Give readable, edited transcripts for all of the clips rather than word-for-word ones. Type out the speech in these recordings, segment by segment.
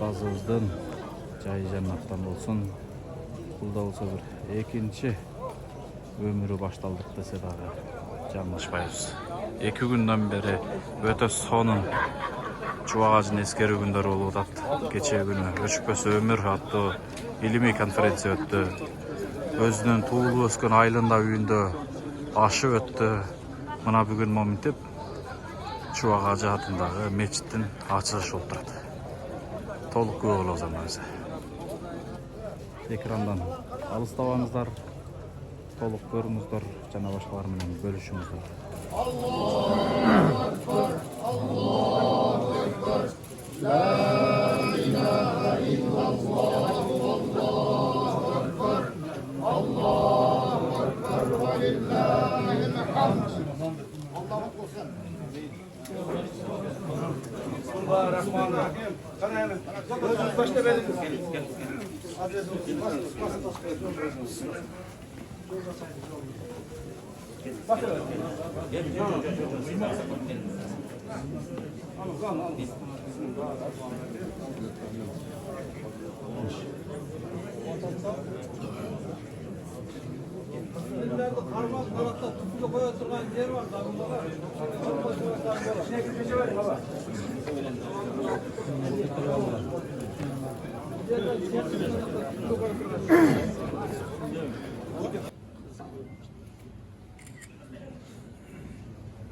Bazımızdan жай жаннаттан болсын. Бұл да болса бір екінші өмірі башталдық десе дағы жаңылышпайбыз. 2 күнден бері өте сонун чубак ажын эскерүү күндөрү болуп атат. Кечээ күнү өчпөс өмүр аттуу илимий конференция өттү. Өзүнүн туулуп өскөн айылында үйүндө ашы өттү. Мына бүгүн моминтип чубак ажы атындагы мечиттин ачылышы болуп турат. Толук күбө болобуз өзү. Экрандан алыстабаңыздар, толук көрүңүздөр, жана башкалар менен бөлүшүңүздөр. Аллаху акбар, Аллаху акбар, ла илаха иллаллах, Аллаху акбар, Аллаху акбар, ва лиллахил хамд. Аллаху акбар. Bismillahirrahmanirrahim. Özünüz başta belirtiniz. Adresiniz. Ellerde karman kanatla tüpüyle koya oturgan yer var.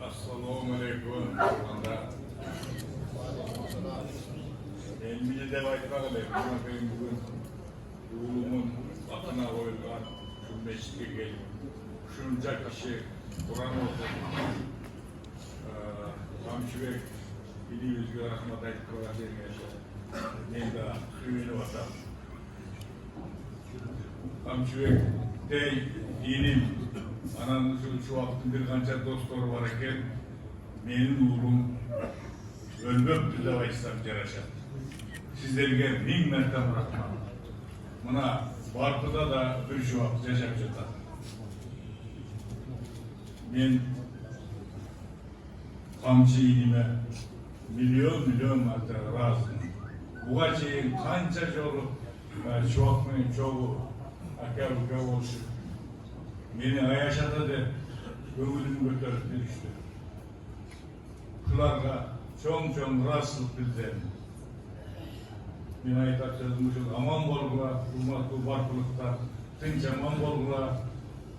Assalamu alaikum. Elmini de baytmalı. Bugün oğlumun atına koyulan şu meşke gelip şunca kişi Kur'an oldu. Kamçıbek bili yüzgü rahmet ayet Kur'an yaşa. Neyde suyunu vatan. Kamçıbek dey dinim ananın şu vaktin bir kanca dostları var eken benim oğlum ölmöptü de İslam jaraşat. Sizlerge 1000 mertem rahmat. Mına Barpı'da da bir şu vakit yaşap жатат. Men kamçı inime milyon marta razıyım. Buğa çeyin kança jolu şu vakitmen çoğu aka oluşu. Meni ayaşatadı, ömürüm götürüp düştü. Kularga çoğun razılık bildirim. Men aytap sözümüzün aman bolgula, hurmatlı barkılıkta, tinç aman bolgula,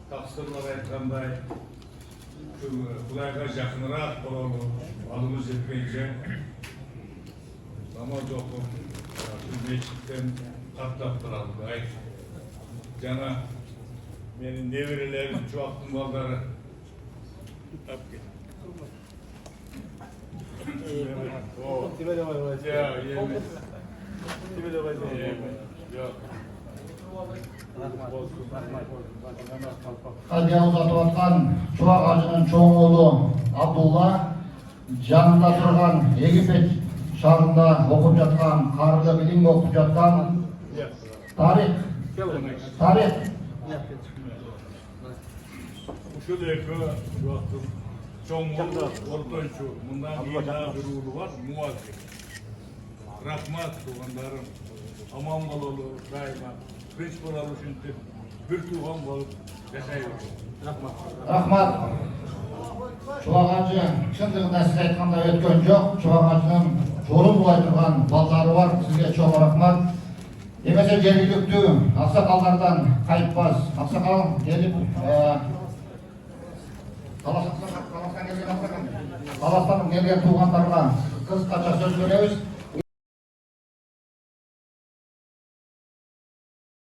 taksırlar aytkanday, Kulayga jakыныраак бололу, алыбыз жеткенче намаз окуп, мечиттен каттап туралы айт. Жана менин неберелерим, чубактын балдары тапкен. Hadiye uzatып atkan çubak ağacının çoğun oğlu Abdullah janında turgan Egipet şahrında okup жатқан, karıda bilim okup жатқан tarih. Ушул эки чубактын чоң оğlu ортончу, мындан кийин дагы бир уулу бар, Муазик. Рахмат тугандарым, аман бололу, дайыма тынч бололу ушинтип bir tuğan balık yaşayıyor. Rahmat. Çubak ağacı şındığında size aytқанда өткөн жоқ. Çubak ağacının жолун булай турган балдары бар. Sizге чоң рахмат. Эмесе жергиликтүү аксакалдардан кайтпас. Аксакал келип Таластан келген туғандарга кыскача сөз беребиз.